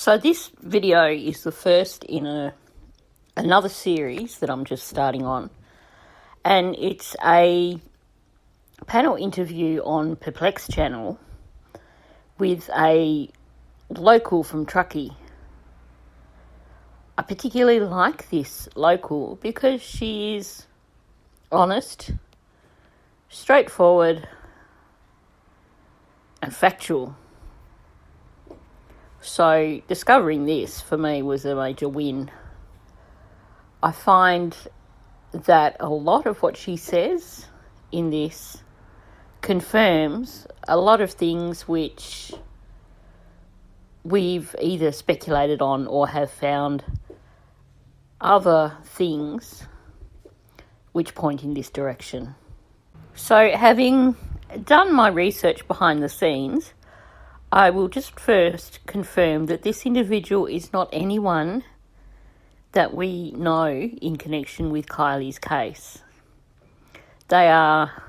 So this video is the first in another series that I'm just starting on, and it's a panel interview on Purplexed channel with a local from Truckee. I particularly like this local because she is honest, straightforward, and factual. So discovering this for me was a major win. I find that a lot of what she says in this confirms a lot of things which we've either speculated on or have found other things which point in this direction. So having done my research behind the scenes, I will just first confirm that this individual is not anyone that we know in connection with Kylie's case. They are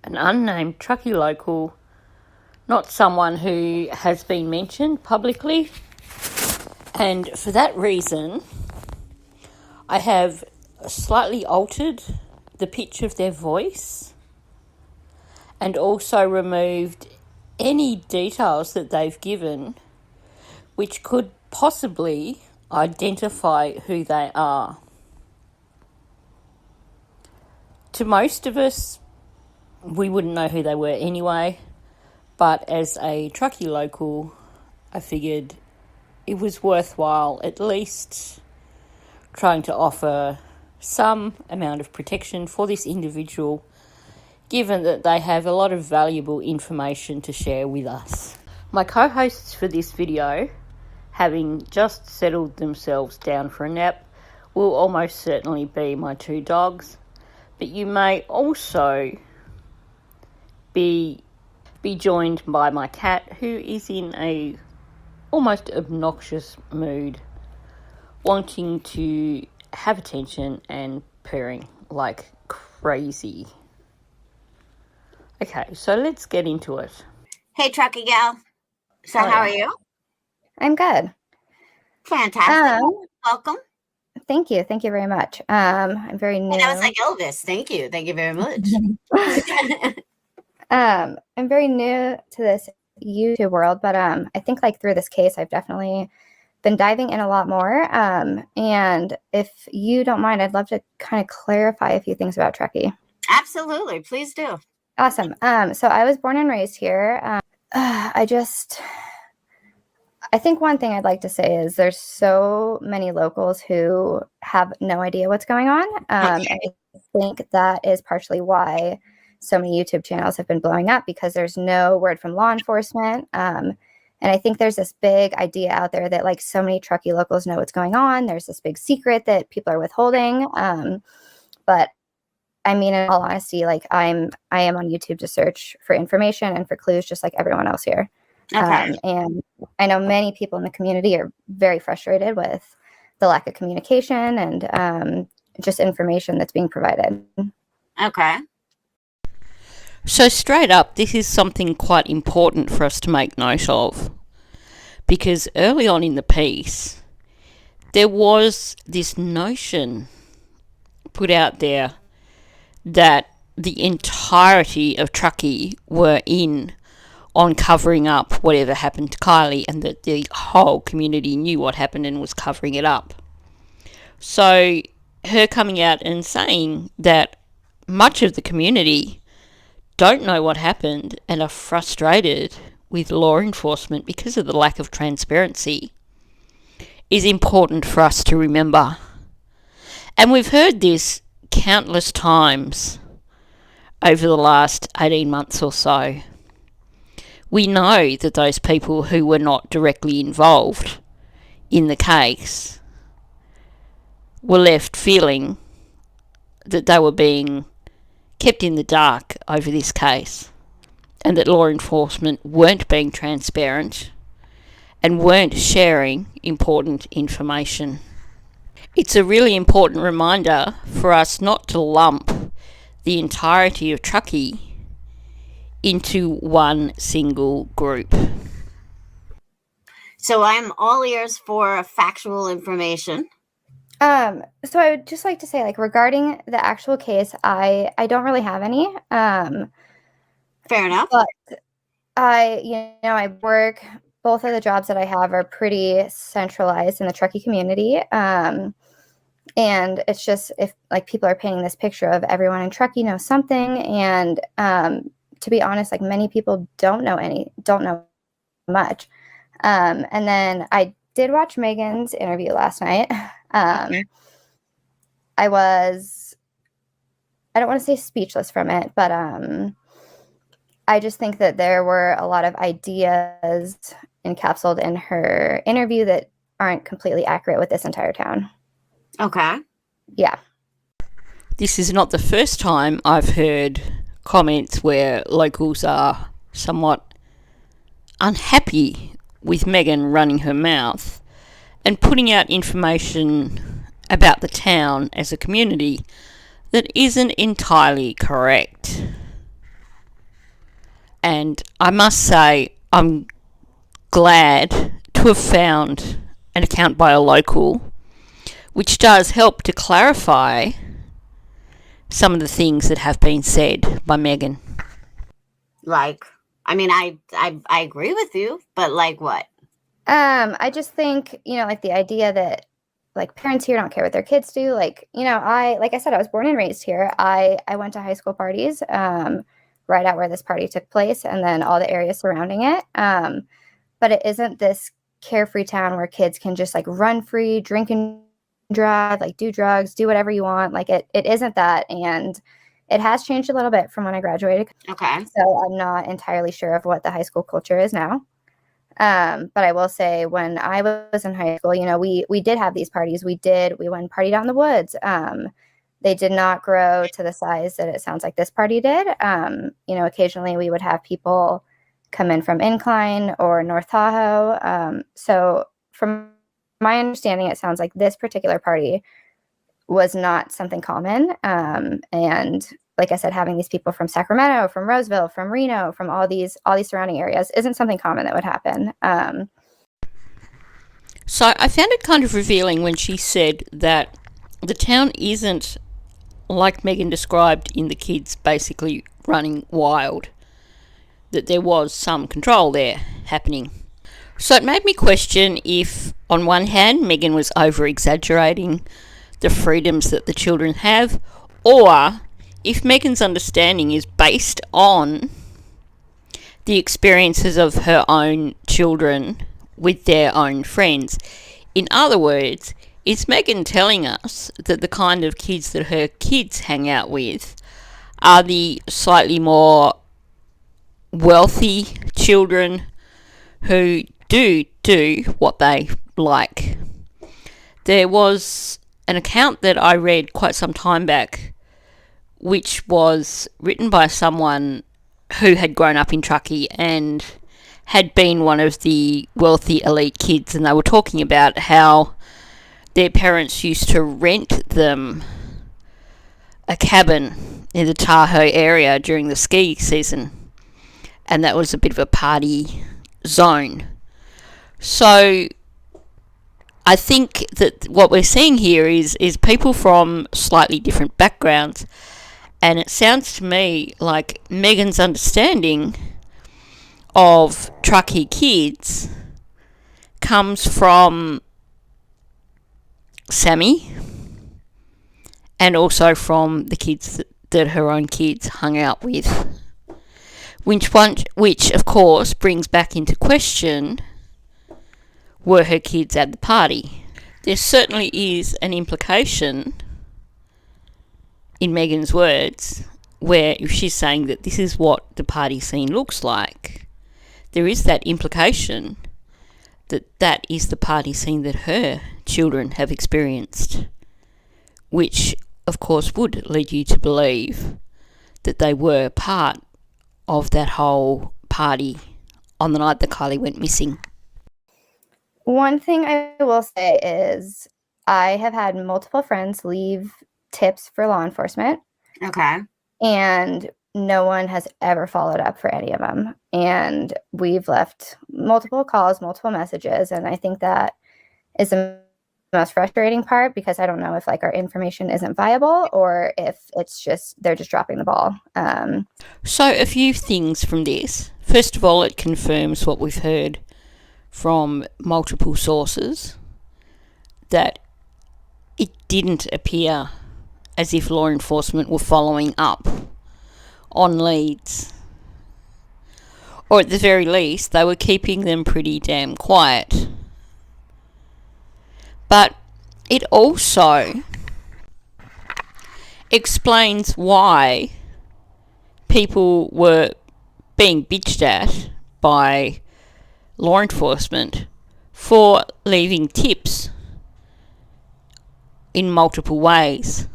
an unnamed Truckee local, not someone who has been mentioned publicly, and for that reason I have slightly altered the pitch of their voice and also removed any details that they've given which could possibly identify who they are. To most of us, we wouldn't know who they were anyway, but as a Truckee local, I figured it was worthwhile at least trying to offer some amount of protection for this individual, given that they have a lot of valuable information to share with us. My co-hosts for this video, having just settled themselves down for a nap, will almost certainly be my two dogs, but you may also be joined by my cat, who is in a almost obnoxious mood, wanting to have attention and purring like crazy. Okay, so let's get into it. Hey, Truckee gal. So Hi. how are you? I'm good. Fantastic. Welcome. Thank you. Thank you very much. I'm very new. And I was like, Elvis, thank you. Thank you very much. I'm very new to this YouTube world, but I think like through this case, I've definitely been diving in a lot more. And if you don't mind, I'd love to kind of clarify a few things about Truckee. Absolutely. Please do. Awesome. So I was born and raised here. I think one thing I'd like to say is there's so many locals who have no idea what's going on. And I think that is partially why so many YouTube channels have been blowing up, because there's no word from law enforcement. And I think there's this big idea out there that like so many Truckee locals know what's going on. There's this big secret that people are withholding. But I mean, in all honesty, like I am on YouTube to search for information and for clues, just like everyone else here. Okay. And I know many people in the community are very frustrated with the lack of communication and just information that's being provided. Okay. So straight up, this is something quite important for us to make note of, because early on in the piece, there was this notion put out there that the entirety of Truckee were in on covering up whatever happened to Kylie, and that the whole community knew what happened and was covering it up. So her coming out and saying that much of the community don't know what happened and are frustrated with law enforcement because of the lack of transparency is important for us to remember. And we've heard this countless times over the last 18 months or so. We know that those people who were not directly involved in the case were left feeling that they were being kept in the dark over this case, and that law enforcement weren't being transparent and weren't sharing important information. It's a really important reminder for us not to lump the entirety of Truckee into one single group. So I'm all ears for factual information. So I would just like to say, like, regarding the actual case, I don't really have any. Fair enough. But I work, both of the jobs that I have are pretty centralized in the Truckee community. And it's just, if like people are painting this picture of everyone in Truckee knows something, and to be honest, like many people don't know much. And then I did watch Megan's interview last night. Okay. I don't want to say speechless from it, but I just think that there were a lot of ideas encapsulated in her interview that aren't completely accurate with this entire town. Okay. Yeah. This is not the first time I've heard comments where locals are somewhat unhappy with Megan running her mouth and putting out information about the town as a community that isn't entirely correct. And I must say, I'm glad to have found an account by a local which does help to clarify some of the things that have been said by Megan. Like, I mean, I agree with you, but like what? I just think, like the idea that like parents here don't care what their kids do. Like, like I said, I was born and raised here. I went to high school parties, right out where this party took place, and then all the areas surrounding it. But it isn't this carefree town where kids can just like run free, drink and drive, like do drugs, do whatever you want. Like it isn't that. And it has changed a little bit from when I graduated. Okay. So I'm not entirely sure of what the high school culture is now. But I will say, when I was in high school, we did have these parties. We went and partied out in the woods. They did not grow to the size that it sounds like this party did. Occasionally we would have people come in from Incline or North Tahoe. So from my understanding, it sounds like this particular party was not something common. And like I said, having these people from Sacramento, from Roseville, from Reno, from all these surrounding areas isn't something common that would happen. So I found it kind of revealing when she said that the town isn't like Megan described in the kids basically running wild, that there was some control there happening. So it made me question if, on one hand, Megan was over-exaggerating the freedoms that the children have, or if Megan's understanding is based on the experiences of her own children with their own friends. In other words, is Megan telling us that the kind of kids that her kids hang out with are the slightly more wealthy children who do what they like? There was an account that I read quite some time back, which was written by someone who had grown up in Truckee and had been one of the wealthy elite kids, and they were talking about how their parents used to rent them a cabin in the Tahoe area during the ski season, and that was a bit of a party zone. So I think that what we're seeing here is people from slightly different backgrounds, and it sounds to me like Megan's understanding of Truckee kids comes from Sammy and also from the kids that her own kids hung out with, which of course brings back into question, were her kids at the party? There certainly is an implication in Megan's words where, if she's saying that this is what the party scene looks like, there is that implication that that is the party scene that her children have experienced, which of course would lead you to believe that they were part of that whole party on the night that Kylie went missing. One thing I will say is I have had multiple friends leave tips for law enforcement. Okay. And no one has ever followed up for any of them. And we've left multiple calls, multiple messages. And I think that is the most frustrating part, because I don't know if like our information isn't viable or if it's just, they're just dropping the ball. So a few things from this. First of all, it confirms what we've heard from multiple sources, that it didn't appear as if law enforcement were following up on leads. Or at the very least, they were keeping them pretty damn quiet. But it also explains why people were being bitched at by law enforcement for leaving tips in multiple ways.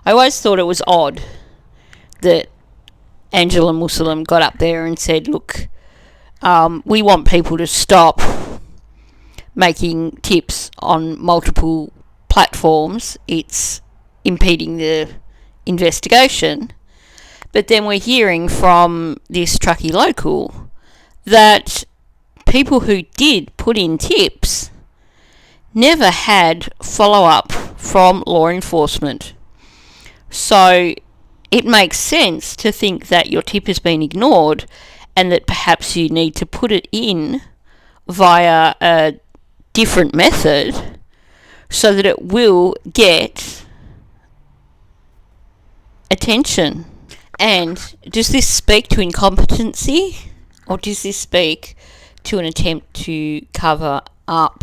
I always thought it was odd that Angela Muslim got up there and said, look, we want people to stop making tips on multiple platforms. It's impeding the investigation. But then we're hearing from this Truckee local that people who did put in tips never had follow-up from law enforcement. So it makes sense to think that your tip has been ignored and that perhaps you need to put it in via a different method so that it will get attention. And does this speak to incompetency, or does this speak to an attempt to cover up?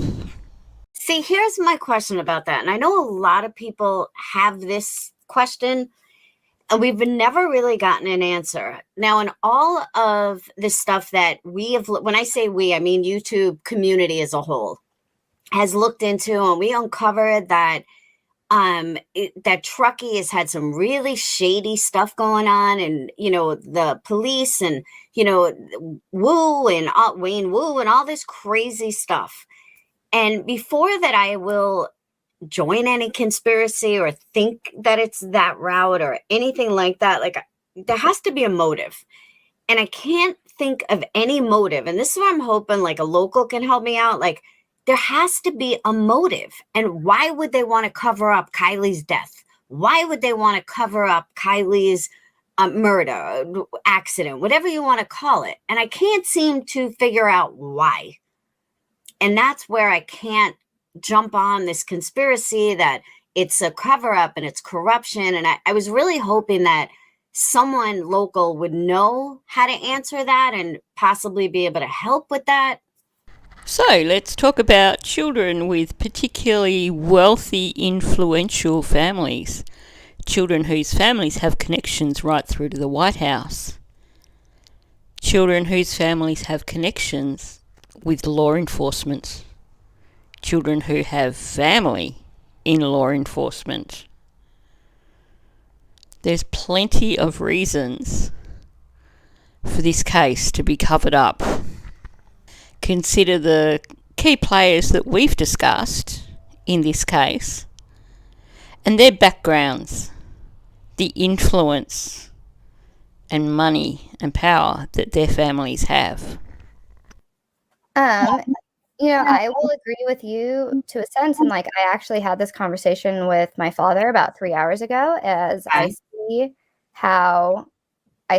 See, here's my question about that. And I know a lot of people have this question, and we've never really gotten an answer. Now, in all of the stuff that we have, when I say we, I mean YouTube community as a whole, has looked into, and we uncovered that that Truckee has had some really shady stuff going on, and the police, and Woo and Wayne Woo and all this crazy stuff. And before that, I will join any conspiracy or think that it's that route or anything like that. Like, there has to be a motive, and I can't think of any motive. And this is where I'm hoping like a local can help me out. Like, there has to be a motive. And why would they want to cover up Kylie's death? Why would they want to cover up Kylie's murder, accident, whatever you want to call it? And I can't seem to figure out why. And that's where I can't jump on this conspiracy that it's a cover up and it's corruption. And I was really hoping that someone local would know how to answer that and possibly be able to help with that. So let's talk about children with particularly wealthy, influential families. Children whose families have connections right through to the White House. Children whose families have connections with law enforcement. Children who have family in law enforcement. There's plenty of reasons for this case to be covered up. Consider the key players that we've discussed in this case and their backgrounds, the influence and money and power that their families have. I will agree with you to a sense. And like, I actually had this conversation with my father about 3 hours ago, as I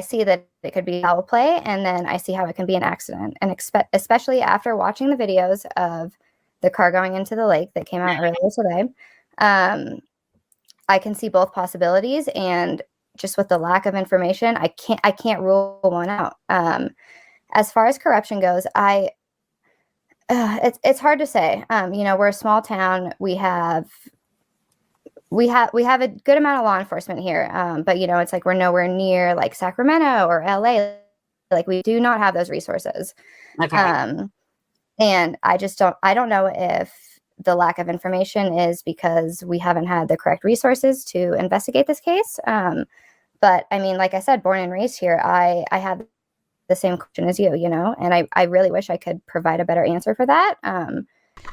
see that it could be foul play, and then I see how it can be an accident. And especially after watching the videos of the car going into the lake that came out earlier today, I can see both possibilities. And just with the lack of information, I can't rule one out. As far as corruption goes, it's hard to say. We're a small town. We have a good amount of law enforcement here. But it's like we're nowhere near like Sacramento or LA. Like, we do not have those resources. Okay. And I don't know if the lack of information is because we haven't had the correct resources to investigate this case. But I mean, like I said, born and raised here, I have the same question as you, and I really wish I could provide a better answer for that.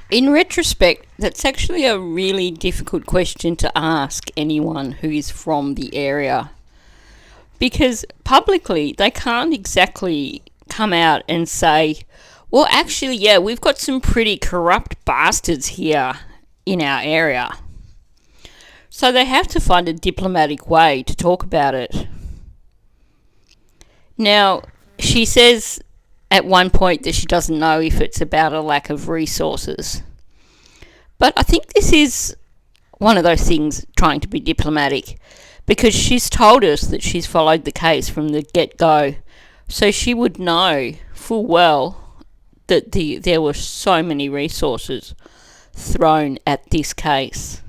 In retrospect, that's actually a really difficult question to ask anyone who is from the area. Because publicly, they can't exactly come out and say, well, actually, yeah, we've got some pretty corrupt bastards here in our area. So they have to find a diplomatic way to talk about it. Now, she says at one point that she doesn't know if it's about a lack of resources. But I think this is one of those things trying to be diplomatic, because she's told us that she's followed the case from the get-go, so she would know full well that there were so many resources thrown at this case,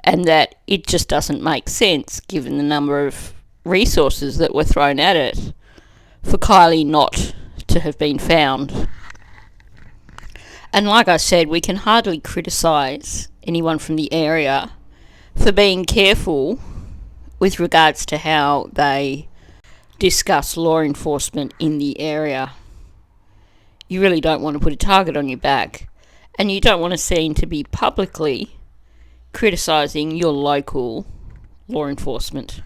and that it just doesn't make sense, given the number of resources that were thrown at it, for Kylie not to have been found. And like I said, we can hardly criticise anyone from the area for being careful with regards to how they discuss law enforcement in the area. You really don't want to put a target on your back, and you don't want to seem to be publicly criticising your local law enforcement.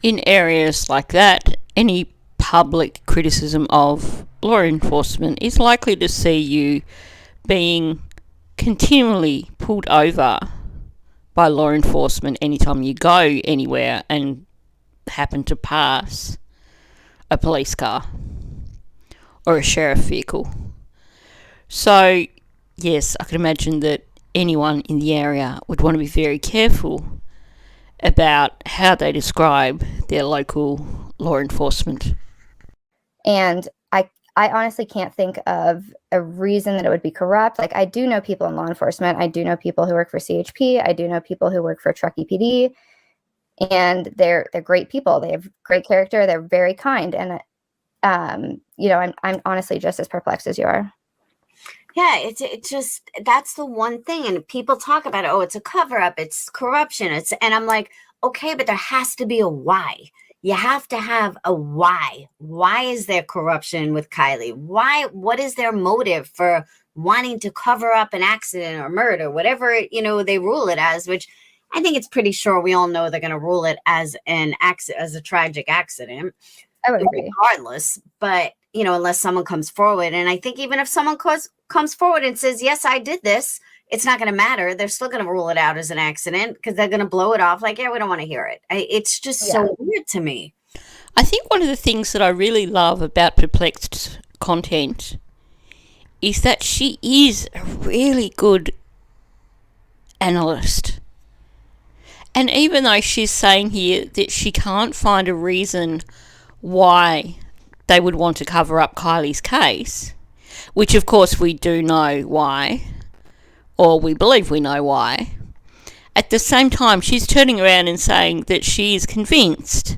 In areas like that, any public criticism of law enforcement is likely to see you being continually pulled over by law enforcement anytime you go anywhere and happen to pass a police car or a sheriff vehicle. So, yes, I can imagine that anyone in the area would want to be very careful about how they describe their local law enforcement. And I honestly can't think of a reason that it would be corrupt. Like, I do know people in law enforcement. I do know people who work for CHP. I do know people who work for Truckee PD. And they're great people. They have great character. They're very kind. And, I'm honestly just as perplexed as you are. Yeah, it's just, that's the one thing. And people talk about it. Oh, it's a cover up. It's corruption. And I'm like, okay, but there has to be a why. You have to have a why. Why is there corruption with Kylie? What is their motive for wanting to cover up an accident or murder, whatever, they rule it as, which I think it's pretty sure we all know they're going to rule it as as a tragic accident. I would agree. Regardless, but, unless someone comes forward. And I think even if someone comes forward and says, yes, I did this, it's not going to matter. They're still going to rule it out as an accident because they're going to blow it off like, yeah, we don't want to hear it. It's just so weird to me. I think one of the things that I really love about Purplexed's content is that she is a really good analyst. And even though she's saying here that she can't find a reason why they would want to cover up Kylie's case, which of course we do know why, or we believe we know why, at the same time she's turning around and saying that she is convinced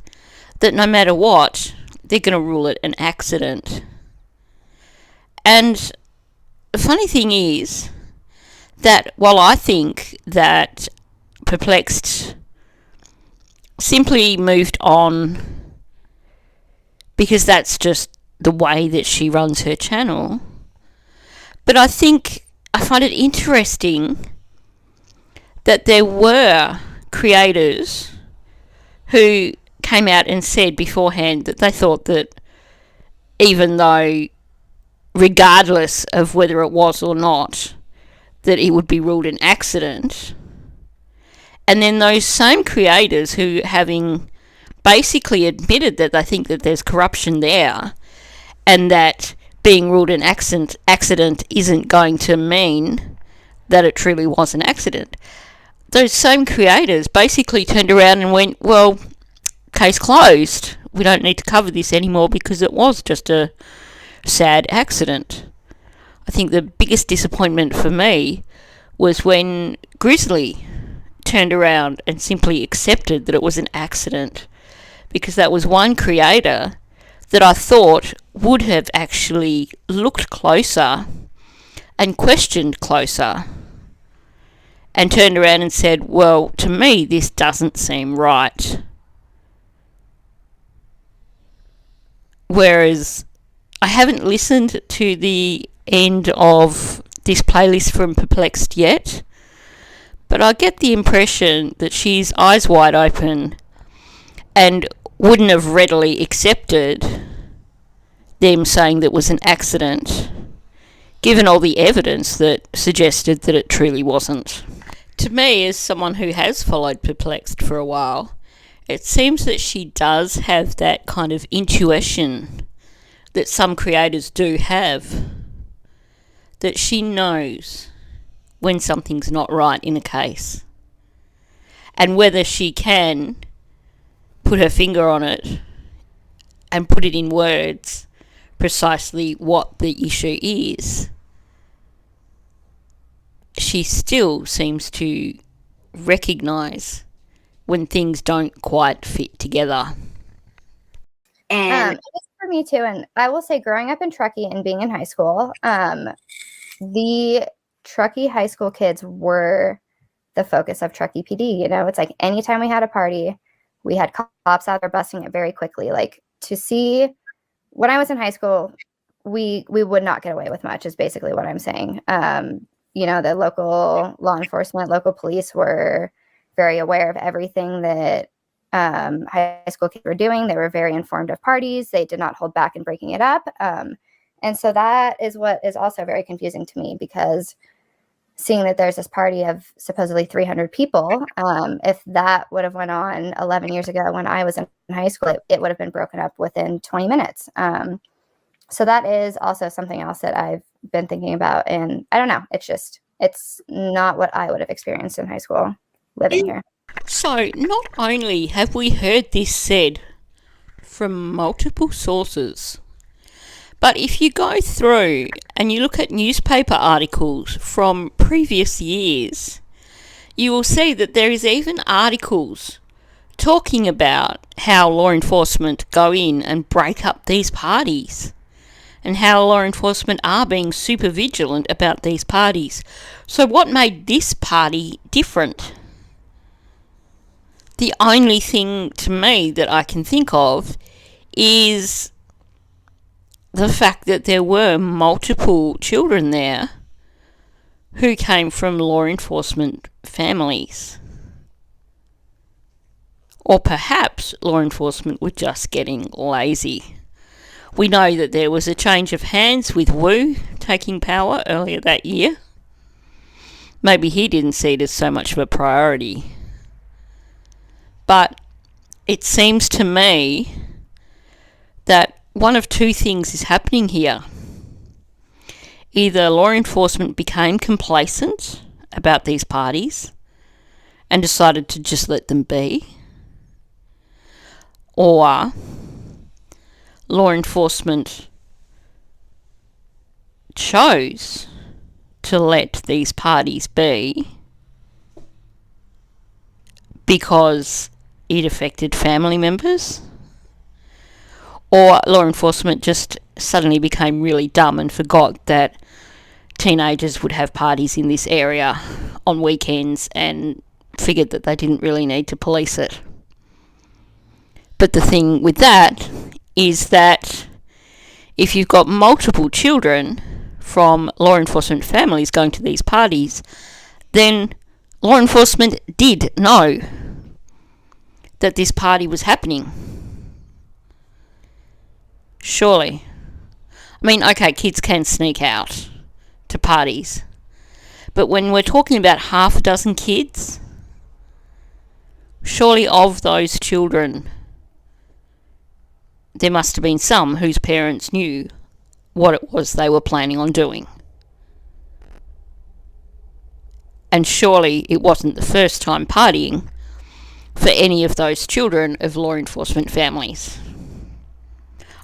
that no matter what, they're going to rule it an accident. And the funny thing is that while I think that Purplexed simply moved on because that's just the way that she runs her channel, but I find it interesting that there were creators who came out and said beforehand that they thought that even though, regardless of whether it was or not, that it would be ruled an accident. And then those same creators who, having basically admitted that they think that there's corruption there and that being ruled an accident isn't going to mean that it truly was an accident, those same creators basically turned around and went, well, case closed. We don't need to cover this anymore because it was just a sad accident. I think the biggest disappointment for me was when Grizzly turned around and simply accepted that it was an accident, because that was one creator that I thought would have actually looked closer and questioned closer and turned around and said, well, to me this doesn't seem right. Whereas I haven't listened to the end of this playlist from Purplexed yet, but I get the impression that she's eyes wide open, and wouldn't have readily accepted them saying that it was an accident, given all the evidence that suggested that it truly wasn't. To me, as someone who has followed Perplexed for a while, it seems that she does have that kind of intuition that some creators do have, that she knows when something's not right in a case. And whether she can put her finger on it and put it in words precisely what the issue is, she still seems to recognise when things don't quite fit together. And it's for me too. And I will say, growing up in Truckee and being in high school, the Truckee high school kids were the focus of Truckee PD. You know, it's like anytime we had a party, we had cops out there busting it very quickly. Like, to see, when I was in high school, we would not get away with much, is basically what I'm saying. You know, the local law enforcement, local police were very aware of everything that high school kids were doing. They were very informed of parties. They did not hold back in breaking it up. And so that is what is also very confusing to me, because seeing that there's this party of supposedly 300 people, if that would have went on 11 years ago when I was in high school, it would have been broken up within 20 minutes. So that is also something else that I've been thinking about. And I don't know, it's not what I would have experienced in high school living here. So, not only have we heard this said from multiple sources, but if you go through and you look at newspaper articles from previous years, you will see that there is even articles talking about how law enforcement go in and break up these parties, and how law enforcement are being super vigilant about these parties. So what made this party different? The only thing to me that I can think of is the fact that there were multiple children there who came from law enforcement families. Or perhaps law enforcement were just getting lazy. We know that there was a change of hands with Wu taking power earlier that year. Maybe he didn't see it as so much of a priority. But it seems to me that one of two things is happening here. Either law enforcement became complacent about these parties and decided to just let them be, or law enforcement chose to let these parties be because it affected family members, or law enforcement just suddenly became really dumb and forgot that teenagers would have parties in this area on weekends and figured that they didn't really need to police it. But the thing with that is that if you've got multiple children from law enforcement families going to these parties, then law enforcement did know that this party was happening. Surely. I mean, okay, kids can sneak out to parties, but when we're talking about half a dozen kids, surely of those children, there must have been some whose parents knew what it was they were planning on doing. And surely it wasn't the first time partying for any of those children of law enforcement families.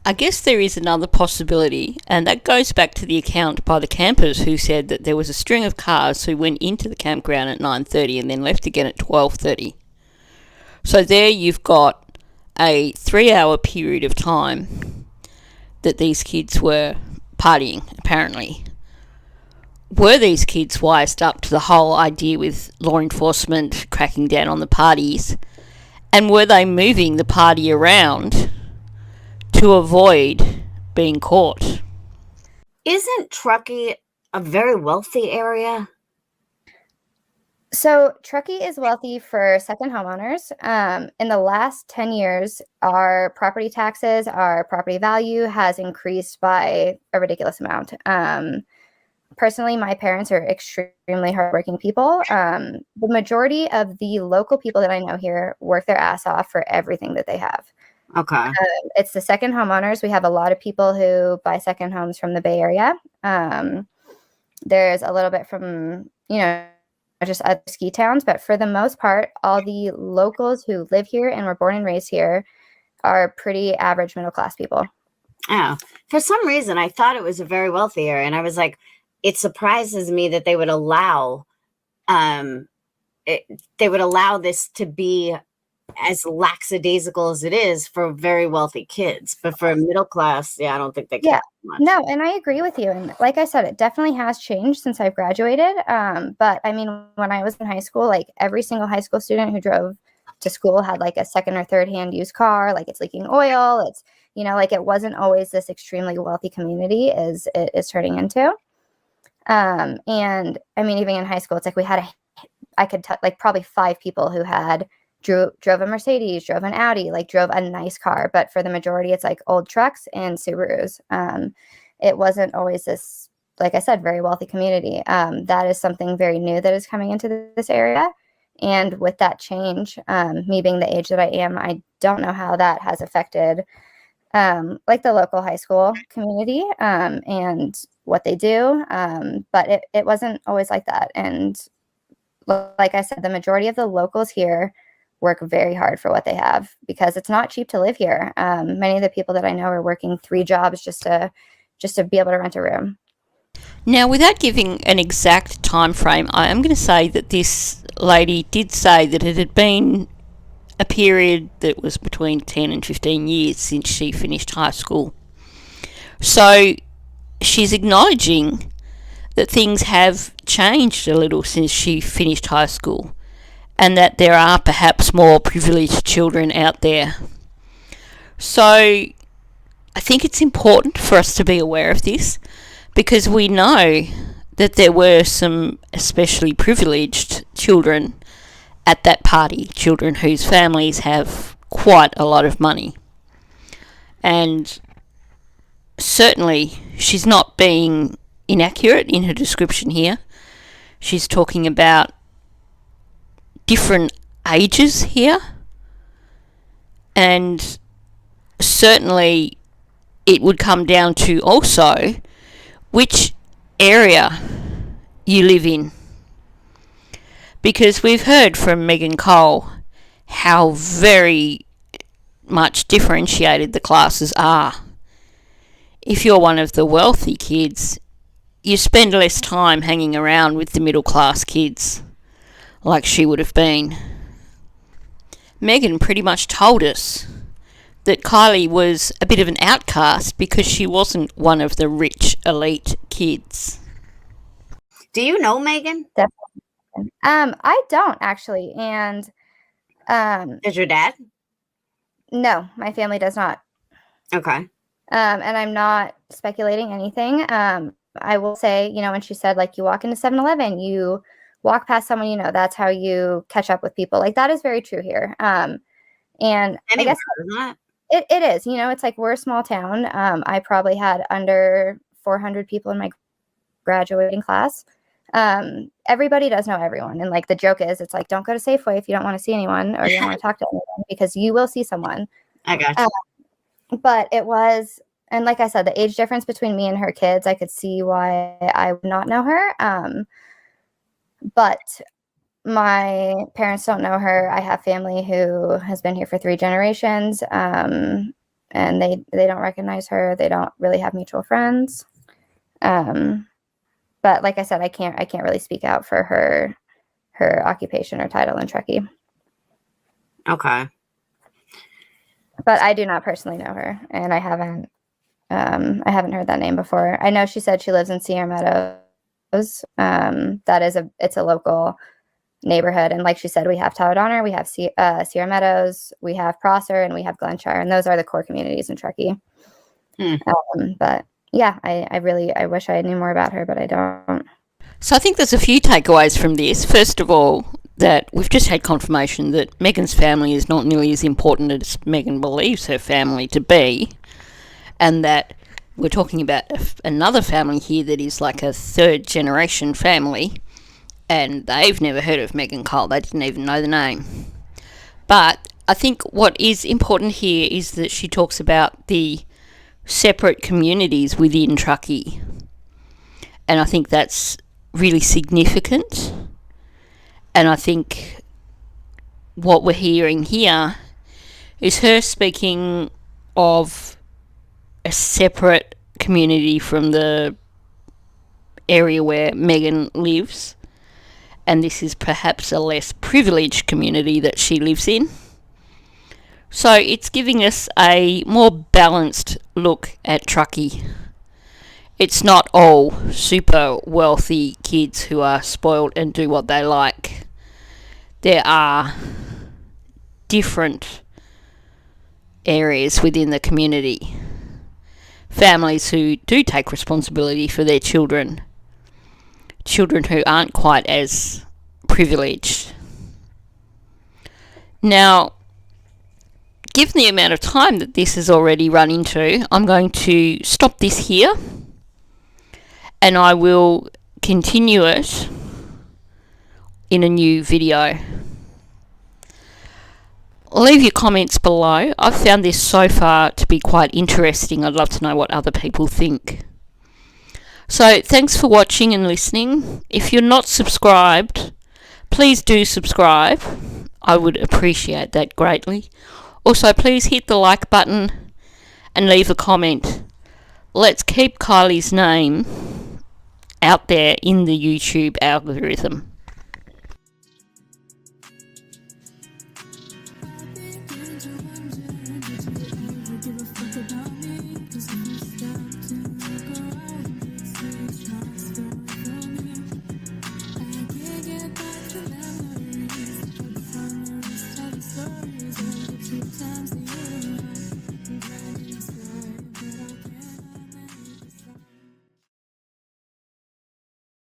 I guess there is another possibility, and that goes back to the account by the campers who said that there was a string of cars who went into the campground at 9:30 and then left again at 12:30. So there you've got a 3-hour period of time that these kids were partying, apparently. Were these kids wised up to the whole idea with law enforcement cracking down on the parties? And were they moving the party around to avoid being caught? Isn't Truckee a very wealthy area? So Truckee is wealthy for second homeowners. In the last 10 years, our property taxes, our property value has increased by a ridiculous amount. Personally, my parents are extremely hardworking people. The majority of the local people that I know here work their ass off for everything that they have. Okay. It's the second homeowners. We have a lot of people who buy second homes from the Bay Area. There's a little bit from, just other ski towns, but for the most part, all the locals who live here and were born and raised here are pretty average middle class people. Oh, for some reason, I thought it was a very wealthy area, and I was like, it surprises me that they would allow, this to be as lackadaisical as it is for very wealthy kids, but for middle class, I don't think they care much. No, and I agree with you. And like I said, it definitely has changed since I've graduated. But I mean, when I was in high school, like every single high school student who drove to school had like a second or third hand used car, like it's leaking oil. It's, like it wasn't always this extremely wealthy community as it is turning into. And I mean, even in high school, it's like we had probably 5 people who had drove a Mercedes, drove an Audi, like drove a nice car. But for the majority, it's like old trucks and Subarus. It wasn't always this, like I said, very wealthy community. That is something very new that is coming into this area. And with that change, me being the age that I am, I don't know how that has affected like the local high school community and what they do. But it wasn't always like that. And like I said, the majority of the locals here work very hard for what they have because it's not cheap to live here. Many of the people that I know are working 3 jobs just to be able to rent a room. Now, without giving an exact time frame, I am going to say that this lady did say that it had been a period that was between 10 and 15 years since she finished high school. So she's acknowledging that things have changed a little since she finished high school and that there are perhaps more privileged children out there. So I think it's important for us to be aware of this because we know that there were some especially privileged children at that party, children whose families have quite a lot of money. And certainly she's not being inaccurate in her description here. She's talking about different ages here, and certainly it would come down to also which area you live in, because we've heard from Megan Cole how very much differentiated the classes are. If you're one of the wealthy kids, you spend less time hanging around with the middle class kids like she would have been. Megan pretty much told us that Kylie was a bit of an outcast because she wasn't one of the rich elite kids. Do you know Megan? Definitely. I don't actually. And does your dad? No, my family does not. Okay. And I'm not speculating anything. I will say, when she said, like, you walk into 7-Eleven, you walk past someone, that's how you catch up with people. Like, that is very true here. And I guess it is, it's like we're a small town. I probably had under 400 people in my graduating class. Everybody does know everyone. And like the joke is, it's like, don't go to Safeway if you don't want to see anyone or you don't want to talk to anyone because you will see someone. I got you. But it was, and like I said, the age difference between me and her kids, I could see why I would not know her. But my parents don't know her. I have family who has been here for 3 generations, and they don't recognize her. They don't really have mutual friends. But like I said, I can't really speak out for her occupation or title in Truckee. Okay. But I do not personally know her, and I haven't heard that name before. I know she said she lives in Sierra Meadows. It's a local neighborhood, and like she said, we have Tawadonner, we have Sierra Meadows, we have Prosser, and we have Glenshire, and those are the core communities in Truckee. But yeah, I wish I knew more about her, but I don't. So I think there's a few takeaways from this. First of all, that we've just had confirmation that Meghan's family is not nearly as important as Meghan believes her family to be, and that we're talking about another family here that is like a third generation family, and they've never heard of Meghan Cole. They didn't even know the name. But I think what is important here is that she talks about the separate communities within Truckee, and I think that's really significant. And I think what we're hearing here is her speaking of a separate community from the area where Meghan lives, and this is perhaps a less privileged community that she lives in. So it's giving us a more balanced look at Truckee. It's not all super wealthy kids who are spoiled and do what they like. There are different areas within the community. Families who do take responsibility for their children. Children who aren't quite as privileged. Now, given the amount of time that this has already run into, I'm going to stop this here, and I will continue it in a new video. Leave your comments below. I've found this so far to be quite interesting. I'd love to know what other people think. So thanks for watching and listening. If you're not subscribed, please do subscribe. I would appreciate that greatly. Also, please hit the like button and leave a comment. Let's keep Kylie's name out there in the YouTube algorithm.